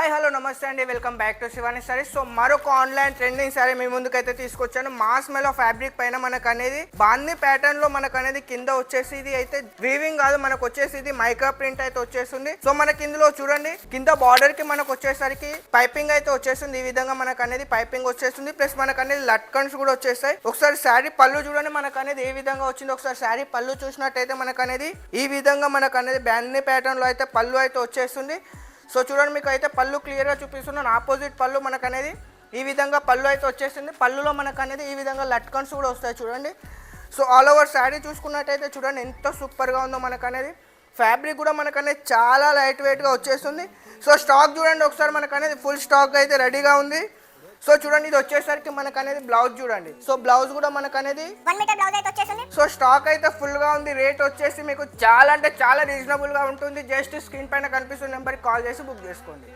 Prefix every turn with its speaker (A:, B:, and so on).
A: Hi hello నమస్తే అండి, welcome back to Shivani saris. So మరొక ఆన్లైన్ ట్రెండింగ్ సారీ మీ ముందుకైతే తీసుకొచ్చాను. మాస్ మెలో ఫ్యాబ్రిక్ పైన మనకు అనేది బాందీ ప్యాటర్న్ లో మనకు అనేది కింద వచ్చేసి ఇది అయితే వీవింగ్ కాదు, మనకు వచ్చేసి ఇది మైకా ప్రింట్ అయితే వచ్చేస్తుంది. సో మనకి ఇందులో చూడండి కింద బార్డర్ కి మనకు వచ్చేసరికి పైపింగ్ అయితే వచ్చేస్తుంది. ఈ విధంగా మనకు అనేది పైపింగ్ వచ్చేస్తుంది, ప్లస్ మనకు అనేది లట్కన్స్ కూడా వచ్చేస్తాయి. ఒకసారి శారీ పళ్ళు చూడండి మనకు అనేది ఏ విధంగా వచ్చింది. ఒకసారి శారీ పళ్ళు చూసినట్టయితే మనకు అనేది ఈ విధంగా మనకు అనేది బాందీ ప్యాటర్న్ లో అయితే పళ్ళు అయితే వచ్చేస్తుంది. సో చూడండి, మీకు అయితే పళ్ళు క్లియర్గా చూపిస్తున్నాను. ఆపోజిట్ పళ్ళు మనకు అనేది ఈ విధంగా పళ్ళు అయితే వచ్చేసింది. పళ్ళులో మనకు అనేది ఈ విధంగా లట్కన్స్ కూడా వస్తాయి చూడండి. సో ఆల్ ఓవర్ శారీ చూసుకున్నట్టయితే చూడండి ఎంత సూపర్గా ఉందో. మనకు అనేది ఫ్యాబ్రిక్ కూడా మనకు అనేది చాలా లైట్ వెయిట్గా వచ్చేస్తుంది. సో స్టాక్ చూడండి ఒకసారి, మనకు అనేది ఫుల్ స్టాక్ అయితే రెడీగా ఉంది. సో చూడండి, ఇది వచ్చేసరికి మనకు అనేది బ్లౌజ్ చూడండి. సో బ్లౌజ్ కూడా మనకు అనేది
B: 1 మీటర్ బ్లౌజ్ అయితే వచ్చేసింది.
A: సో స్టాక్ అయితే ఫుల్ గా ఉంది. రేట్ వచ్చేసి మీకు చాలా అంటే చాలా రీజనబుల్ గా ఉంటుంది. జస్ట్ స్క్రీన్ పైన కనిపిస్తున్న నెంబర్కి కాల్ చేసి బుక్ చేసుకోండి.